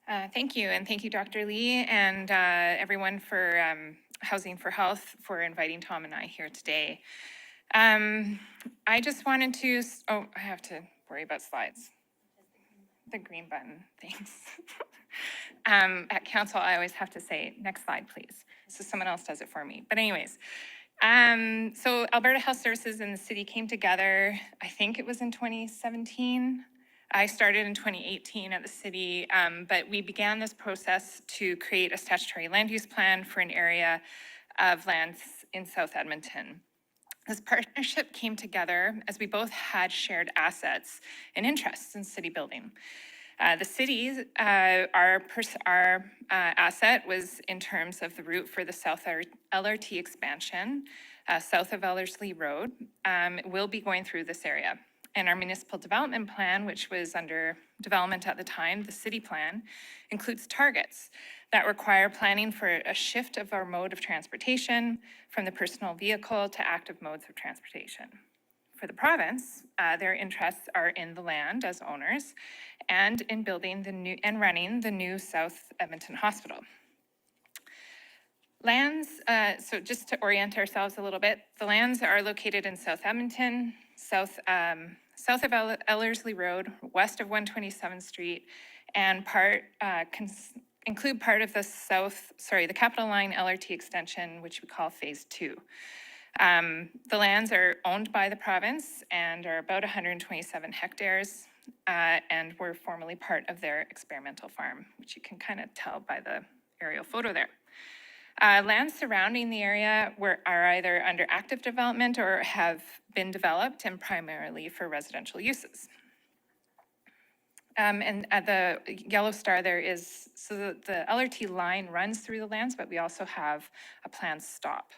Thank you, and thank you, Dr. Lee, and everyone for Housing for Health for inviting Tom and I here today. I just wanted to, I have to worry about slides. The green button, thanks. At council, I always have to say, next slide, please. So someone else does it for me. But anyways, so Alberta Health Services and the city came together, I think it was in 2017. I started in 2018 at the city, but we began this process to create a statutory land use plan for an area of lands in South Edmonton. This partnership came together as we both had shared assets and interests in city building. The city, our asset was in terms of the route for the South LRT expansion, south of Ellerslie Road, will be going through this area. And our municipal development plan, which was under development at the time, the city plan, includes targets that require planning for a shift of our mode of transportation from the personal vehicle to active modes of transportation. For the province, their interests are in the land as owners and in building the new and running the new South Edmonton Hospital. Lands, so just to orient ourselves a little bit, the lands are located in South Edmonton, south of Ellerslie Road, west of 127th Street, and include part of the Capital Line LRT extension, which we call Phase 2. The lands are owned by the province and are about 127 hectares, and were formerly part of their experimental farm, which you can kind of tell by the aerial photo there. Lands surrounding the area are either under active development or have been developed and primarily for residential uses. And at the yellow star there is, so the LRT line runs through the lands, but we also have a planned stop.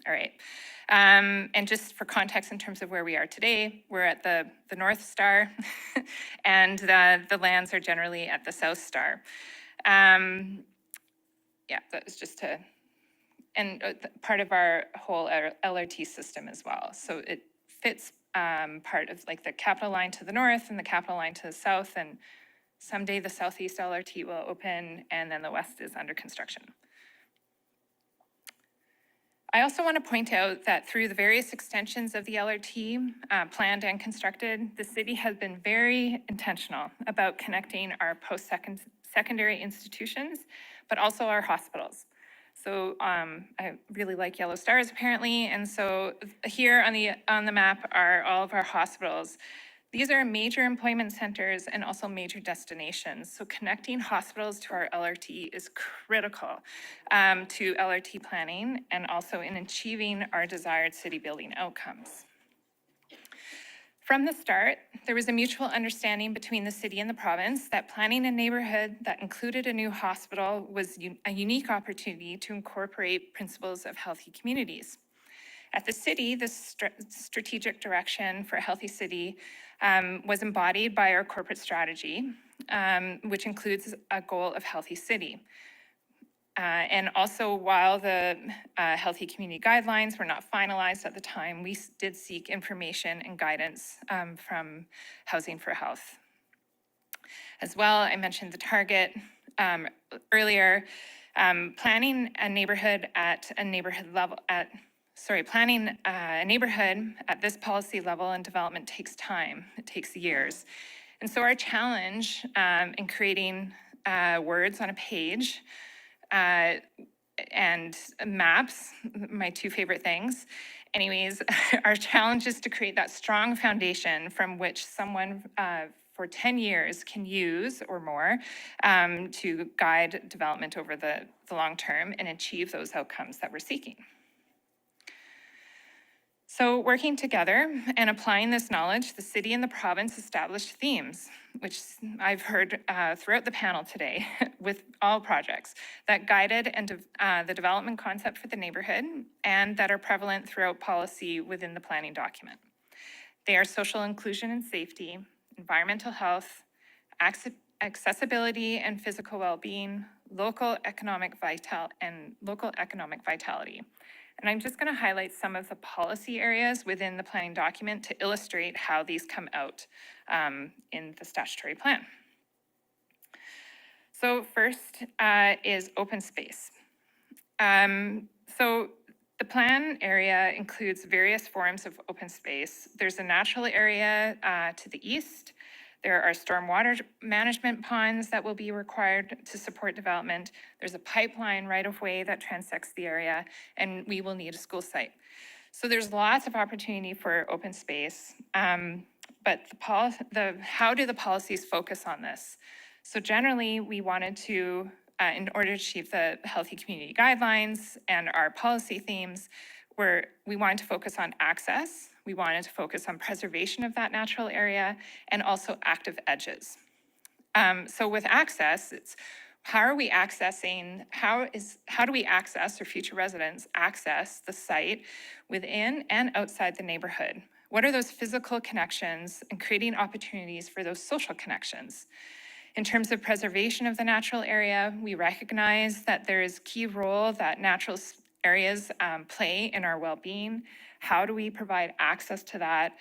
All right, and just for context in terms of where we are today, we're at the North Star and the lands are generally at the South Star. Yeah, that was just part of our whole LRT system as well. So it fits part of like the Capital Line to the north and the Capital Line to the south, and someday the Southeast LRT will open and then the west is under construction. I also want to point out that through the various extensions of the LRT, planned and constructed, the city has been very intentional about connecting our post-secondary institutions, but also our hospitals. So I really like yellow stars apparently, and so here on the map are all of our hospitals. These are major employment centers and also major destinations. So connecting hospitals to our LRT is critical to LRT planning and also in achieving our desired city building outcomes. From the start, there was a mutual understanding between the city and the province that planning a neighborhood that included a new hospital was a unique opportunity to incorporate principles of healthy communities. At the city, the strategic direction for a healthy city was embodied by our corporate strategy, which includes a goal of healthy city. And also, while the healthy community guidelines were not finalized at the time, we did seek information and guidance from Housing for Health. As well, I mentioned the target earlier. Planning a neighborhood at a neighborhood level planning a neighborhood at this policy level and development takes time. It takes years. And so our challenge in creating words on a page and maps, my two favorite things. Anyways, our challenge is to create that strong foundation from which someone for 10 years can use or more to guide development over the long term and achieve those outcomes that we're seeking. So working together and applying this knowledge, the city and the province established themes, which I've heard throughout the panel today with all projects, that guided the development concept for the neighborhood and that are prevalent throughout policy within the planning document. They are social inclusion and safety, environmental health, accessibility and physical well-being, local economic vitality. And I'm just going to highlight some of the policy areas within the planning document to illustrate how these come out in the statutory plan. So first is open space. So the plan area includes various forms of open space. There's a natural area to the east. There are stormwater management ponds that will be required to support development. There's a pipeline right-of-way that transects the area, and we will need a school site. So there's lots of opportunity for open space, but how do the policies focus on this? So generally, we wanted to, in order to achieve the healthy community guidelines and our policy themes, we wanted to focus on access, we wanted to focus on preservation of that natural area, and also active edges. So with access, it's how are we accessing, how do we access, or future residents access the site within and outside the neighborhood? What are those physical connections and creating opportunities for those social connections? In terms of preservation of the natural area, we recognize that there is key role that natural areas play in our well-being. How do we provide access to that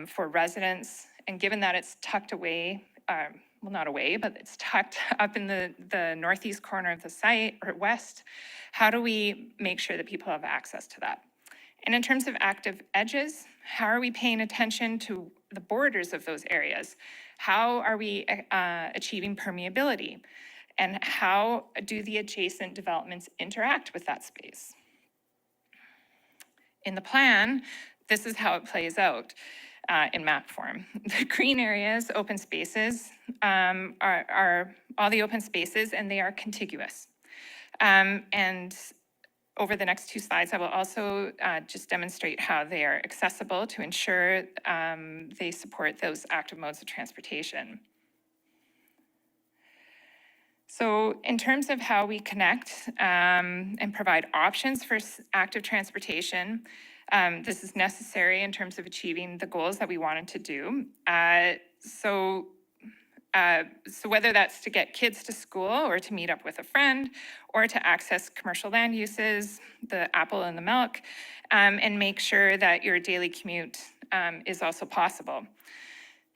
for residents? And given that it's tucked away, well, not away, but it's tucked up in the northeast corner of the site, or west, how do we make sure that people have access to that? And in terms of active edges, how are we paying attention to the borders of those areas? How are we achieving permeability? And how do the adjacent developments interact with that space? In the plan, this is how it plays out in map form. The green areas, open spaces, are all the open spaces, and they are contiguous. And over the next two slides, I will also just demonstrate how they are accessible to ensure they support those active modes of transportation. So in terms of how we connect and provide options for active transportation, this is necessary in terms of achieving the goals that we wanted to do. So whether that's to get kids to school or to meet up with a friend or to access commercial land uses, the apple and the milk, and make sure that your daily commute is also possible.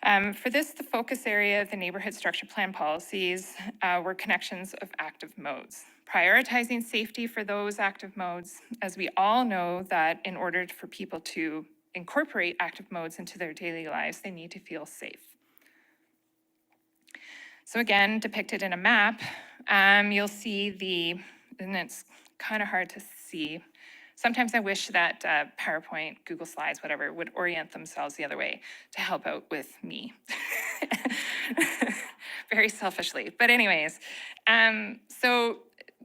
For this, the focus area of the neighborhood structure plan policies were connections of active modes, prioritizing safety for those active modes, as we all know that in order for people to incorporate active modes into their daily lives, they need to feel safe. So again, depicted in a map, you'll see and it's kind of hard to see. Sometimes I wish that PowerPoint, Google Slides, whatever, would orient themselves the other way to help out with me. Very selfishly. But anyways, so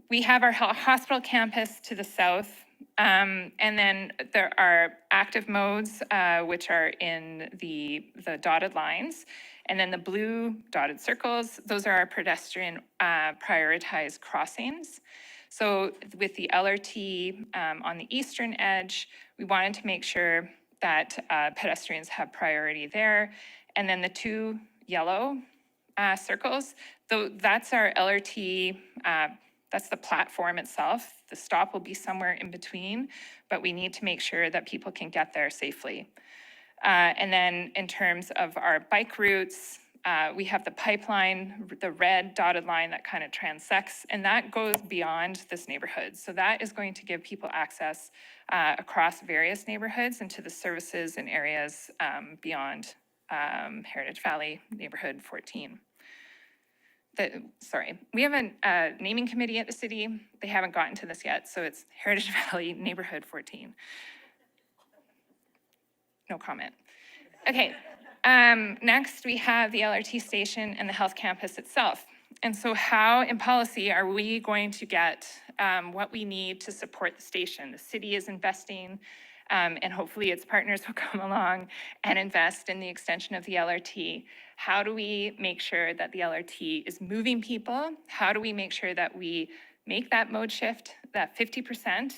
we have our hospital campus to the south, and then there are active modes, which are in the dotted lines. And then the blue dotted circles, those are our pedestrian prioritized crossings. So with the LRT on the eastern edge, we wanted to make sure that pedestrians have priority there. And then the two yellow circles, that's our LRT, that's the platform itself. The stop will be somewhere in between, but we need to make sure that people can get there safely. And then in terms of our bike routes, we have the pipeline, the red dotted line that kind of transects, and that goes beyond this neighborhood. So that is going to give people access across various neighborhoods and to the services and areas beyond Heritage Valley Neighborhood 14. We have a naming committee at the city. They haven't gotten to this yet, so it's Heritage Valley Neighborhood 14. No comment. Okay, next we have the LRT station and the health campus itself. And so how in policy are we going to get what we need to support the station? The city is investing, and hopefully its partners will come along and invest in the extension of the LRT. How do we make sure that the LRT is moving people? How do we make sure that we make that mode shift, that 50%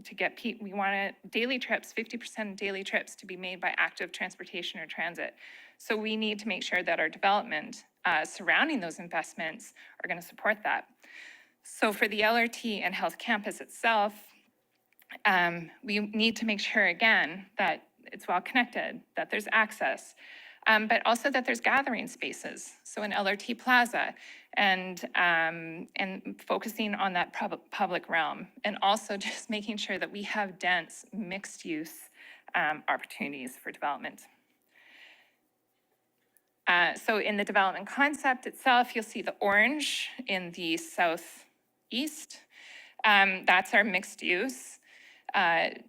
to get we want daily trips, 50% of daily trips to be made by active transportation or transit. So we need to make sure that our development surrounding those investments are going to support that. So for the LRT and health campus itself, we need to make sure again that it's well connected, that there's access, but also that there's gathering spaces. So an LRT plaza and focusing on that public realm, and also just making sure that we have dense mixed use opportunities for development. So in the development concept itself, you'll see the orange in the southeast. That's our mixed use the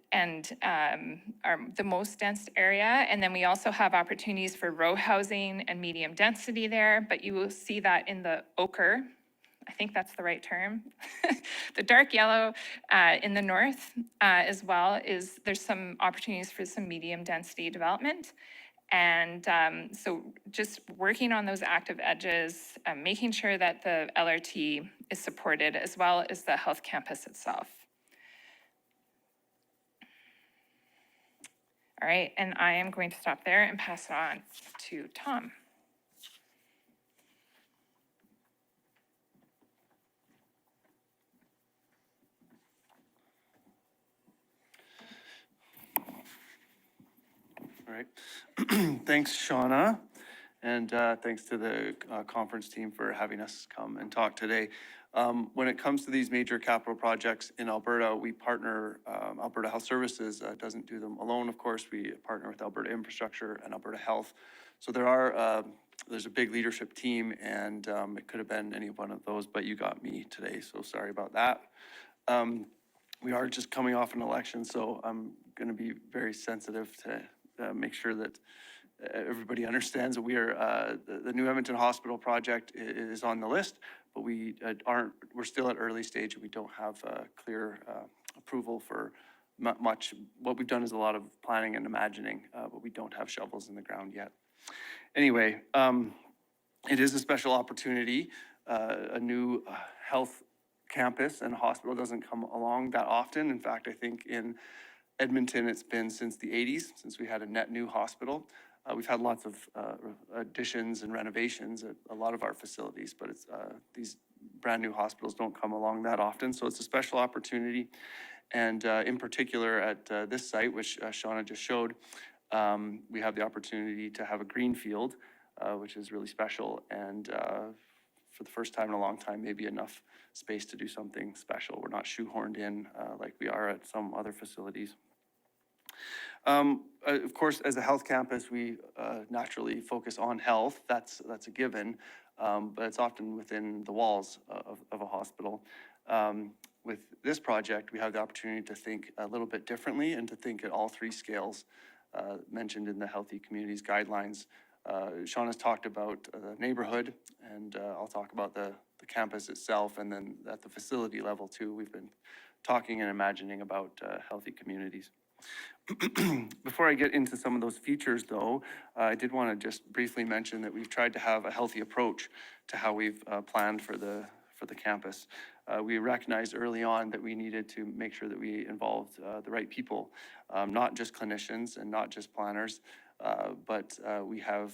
most dense area. And then we also have opportunities for row housing and medium density there, but you will see that in the ochre. I think that's the right term. The dark yellow in the north as well there's some opportunities for some medium density development. And so just working on those active edges, making sure that the LRT is supported as well as the health campus itself. All right, and I am going to stop there and pass it on to Tom. All right. Thanks, Shauna. And thanks to the conference team for having us come and talk today. When it comes to these major capital projects in Alberta, we partner, Alberta Health Services doesn't do them alone, of course. We partner with Alberta Infrastructure and Alberta Health. So there's a big leadership team, and it could have been any one of those, but you got me today, so sorry about that. We are just coming off an election, so I'm going to be very sensitive to make sure that everybody understands that we are, the New Edmonton Hospital project is on the list, but we're still at early stage and we don't have clear approval for much. What we've done is a lot of planning and imagining, but we don't have shovels in the ground yet. Anyway, it is a special opportunity. A new health campus and hospital doesn't come along that often. In fact, I think in Edmonton, it's been since the 80s, since we had a net new hospital. We've had lots of additions and renovations at a lot of our facilities, but these brand new hospitals don't come along that often. So it's a special opportunity. And in particular at this site, which Shauna just showed, we have the opportunity to have a green field, which is really special. And for the first time in a long time, maybe enough space to do something special. We're not shoehorned in like we are at some other facilities. Of course, as a health campus, we naturally focus on health. That's a given, but it's often within the walls of a hospital. With this project, we have the opportunity to think a little bit differently and to think at all three scales mentioned in the Healthy Communities Guidelines. Shauna's talked about the neighborhood, and I'll talk about the campus itself, and then at the facility level too, we've been talking and imagining about healthy communities. Before I get into some of those features though, I did want to just briefly mention that we've tried to have a healthy approach to how we've planned for the campus. We recognized early on that we needed to make sure that we involved the right people, not just clinicians and not just planners, but we have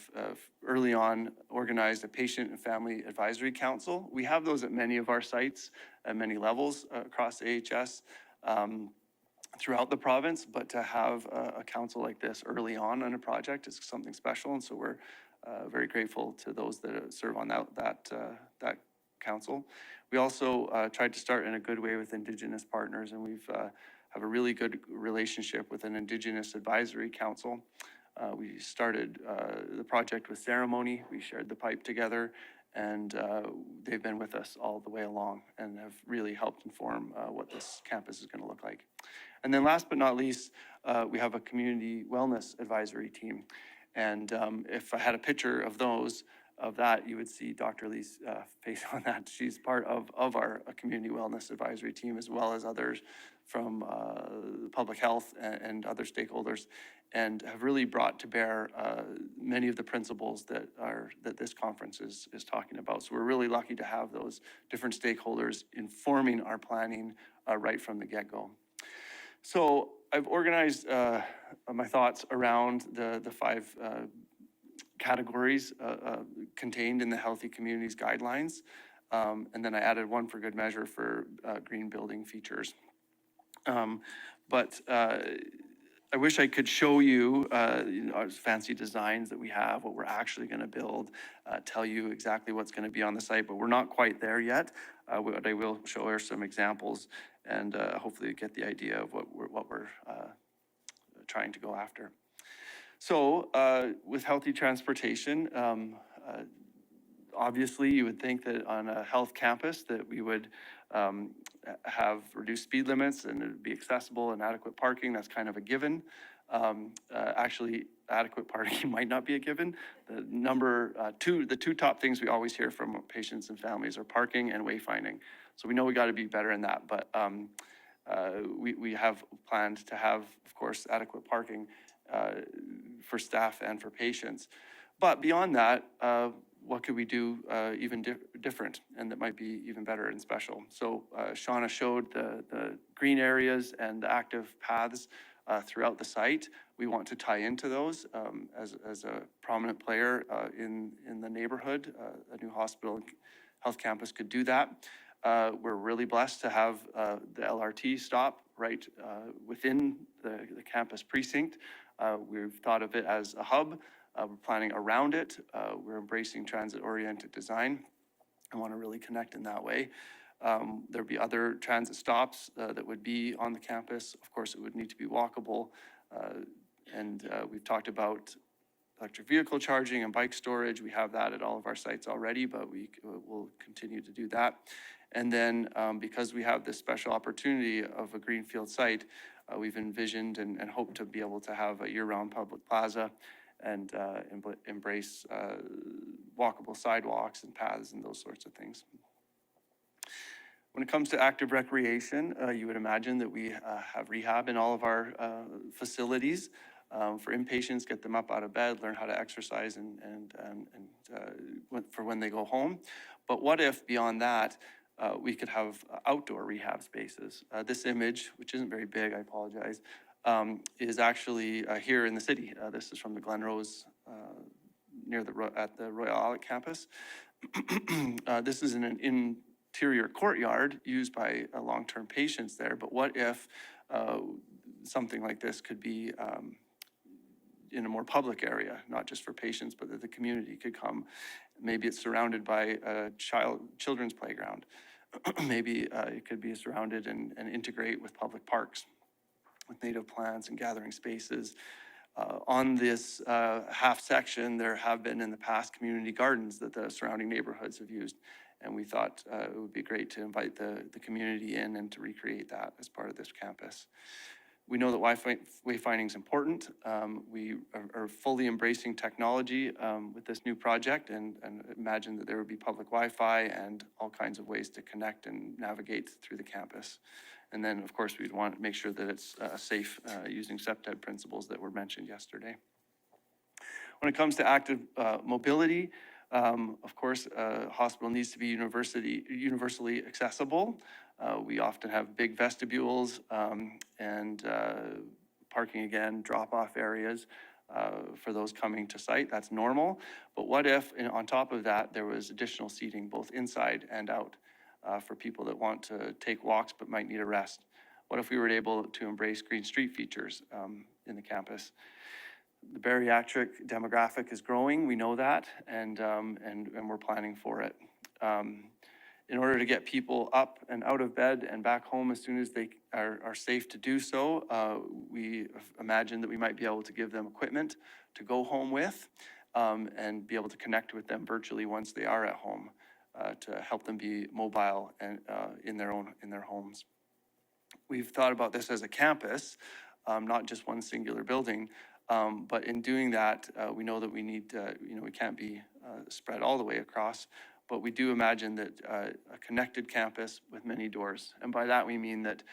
early on organized a patient and family advisory council. We have those at many of our sites at many levels across AHS. Throughout the province, but to have a council like this early on in a project is something special, and so we're very grateful to those that serve on that council. We also tried to start in a good way with Indigenous partners, and we've have a really good relationship with an Indigenous Advisory Council. We started the project with ceremony. We shared the pipe together, and they've been with us all the way along and have really helped inform what this campus is going to look like. And then last but not least, we have a community wellness advisory team. And if I had a picture of that, you would see Dr. Lee's face on that. She's part of our community wellness advisory team, as well as others from public health and other stakeholders, and have really brought to bear many of the principles that this conference is talking about. So we're really lucky to have those different stakeholders informing our planning right from the get-go. So I've organized my thoughts around the five categories contained in the Healthy Communities Guidelines. And then I added one for good measure for green building features. But I wish I could show you, our fancy designs that we have, what we're actually going to build, tell you exactly what's going to be on the site, but we're not quite there yet. What I will show are some examples and hopefully get the idea of what we're trying to go after. So with healthy transportation, obviously you would think that on a health campus that we would have reduced speed limits and it would be accessible and adequate parking. That's kind of a given. Actually, adequate parking might not be a given. The two top things we always hear from patients and families are parking and wayfinding. So we know we got to be better in that, but we have planned to have, of course, adequate parking for staff and for patients. But beyond that, what could we do even different and that might be even better and special? So Shauna showed the green areas and the active paths throughout the site. We want to tie into those as a prominent player in the neighborhood. A new hospital and health campus could do that. We're really blessed to have the LRT stop right within the campus precinct. We've thought of it as a hub. We're planning around it. We're embracing transit-oriented design. I want to really connect in that way. There'd be other transit stops that would be on the campus. Of course, it would need to be walkable. And we've talked about electric vehicle charging and bike storage. We have that at all of our sites already, but we will continue to do that. And then because we have this special opportunity of a greenfield site, we've envisioned and hope to be able to have a year-round public plaza and embrace walkable sidewalks and paths and those sorts of things. When it comes to active recreation, you would imagine that we have rehab in all of our facilities for inpatients, get them up out of bed, learn how to exercise and for when they go home. But what if beyond that, we could have outdoor rehab spaces? This image, which isn't very big, I apologize, is actually here in the city. This is from the Glen Rose at the Royal Albert campus. This is in an interior courtyard used by long-term patients there. But what if something like this could be in a more public area, not just for patients, but that the community could come? Maybe it's surrounded by a children's playground. Maybe it could be surrounded and integrate with public parks, with native plants and gathering spaces. On this half section, there have been in the past community gardens that the surrounding neighborhoods have used. And we thought it would be great to invite the community in and to recreate that as part of this campus. We know that wayfinding is important. We are fully embracing technology with this new project and imagine that there would be public Wi-Fi and all kinds of ways to connect and navigate through the campus. And then, of course, we'd want to make sure that it's safe using SEPTED principles that were mentioned yesterday. When it comes to active mobility, of course, a hospital needs to be universally accessible. We often have big vestibules and parking again, drop-off areas for those coming to site. That's normal. But what if, on top of that, there was additional seating both inside and out for people that want to take walks but might need a rest? What if we were able to embrace green street features in the campus? The bariatric demographic is growing, we know that, and we're planning for it. In order to get people up and out of bed and back home as soon as they are safe to do so, we imagine that we might be able to give them equipment to go home with and be able to connect with them virtually once they are at home to help them be mobile and in their homes. We've thought about this as a campus, not just one singular building. But in doing that, we know that we need, we can't be spread all the way across, but we do imagine that a connected campus with many doors. And by that, we mean that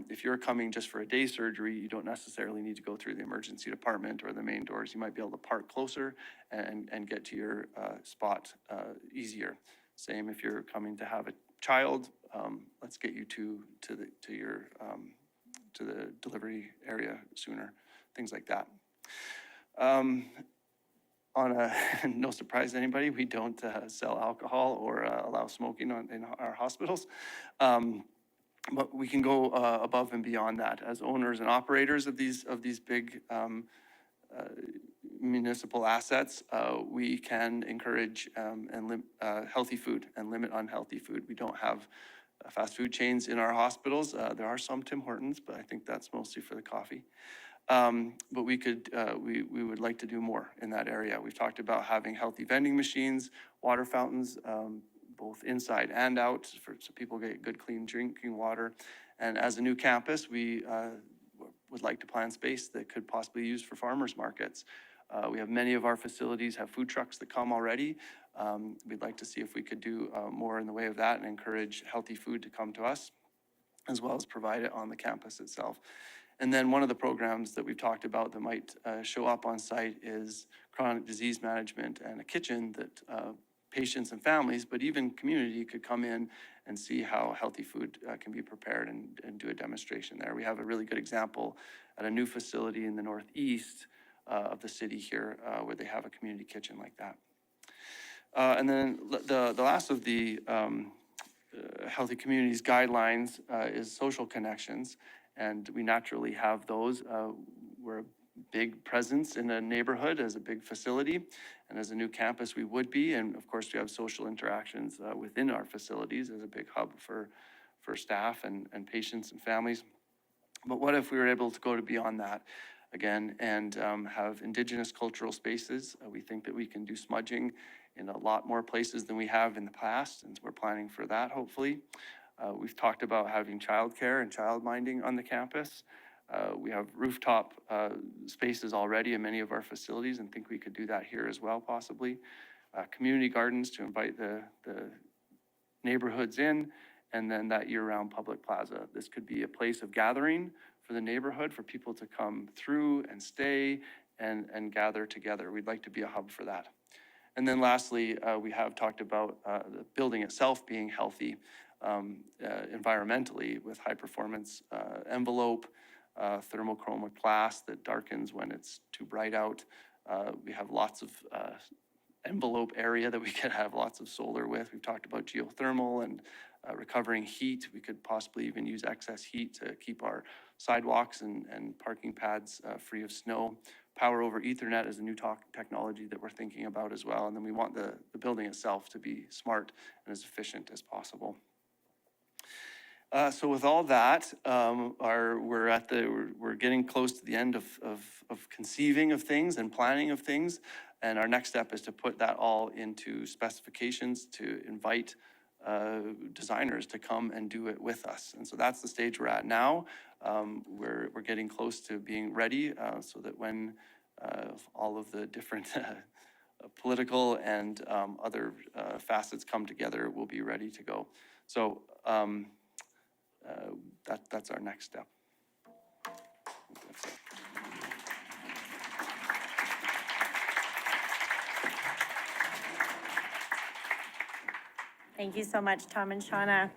if you're coming just for a day surgery, you don't necessarily need to go through the emergency department or the main doors. You might be able to park closer and get to your spot easier. Same if you're coming to have a child, let's get you to the delivery area sooner, things like that. No surprise to anybody, we don't sell alcohol or allow smoking in our hospitals. But we can go above and beyond that as owners and operators of these big municipal assets. We can encourage healthy food and limit unhealthy food. We don't have fast food chains in our hospitals. There are some Tim Hortons, but I think that's mostly for the coffee. But we could, we would like to do more in that area. We've talked about having healthy vending machines, water fountains, both inside and out, so people get good, clean drinking water. And as a new campus, we would like to plan space that could possibly be used for farmers markets. We have many of our facilities have food trucks that come already. We'd like to see if we could do more in the way of that and encourage healthy food to come to us, as well as provide it on the campus itself. And then one of the programs that we've talked about that might show up on site is chronic disease management and a kitchen that patients and families, but even community, could come in and see how healthy food can be prepared and do a demonstration there. We have a really good example at a new facility in the northeast of the city here where they have a community kitchen like that. And then the last of the Healthy Communities guidelines is social connections, and we naturally have those. We're a big presence in a neighborhood as a big facility, and as a new campus we would be, and of course we have social interactions within our facilities as a big hub for staff and patients and families. But what if we were able to go beyond that again and have Indigenous cultural spaces? We think that we can do smudging in a lot more places than we have in the past, and we're planning for that, hopefully. We've talked about having childcare and childminding on the campus. We have rooftop spaces already in many of our facilities, and think we could do that here as well, possibly. Community gardens to invite the neighborhoods in, and then that year-round public plaza. This could be a place of gathering for the neighborhood, for people to come through and stay and gather together. We'd like to be a hub for that. And then lastly, we have talked about the building itself being healthy environmentally, with high performance envelope, thermochromic glass that darkens when it's too bright out. We have lots of envelope area that we could have lots of solar with. We've talked about geothermal and recovering heat. We could possibly even use excess heat to keep our sidewalks and parking pads free of snow. Power over Ethernet is a new technology that we're thinking about as well. And then we want the building itself to be smart and as efficient as possible. So with all that, we're getting close to the end of conceiving of things and planning of things. And our next step is to put that all into specifications, to invite designers to come and do it with us. And so that's the stage we're at now. We're getting close to being ready so that when all of the different political and other facets come together, we'll be ready to go. So that's our next step. That's it. Thank you so much, Tom and Shauna.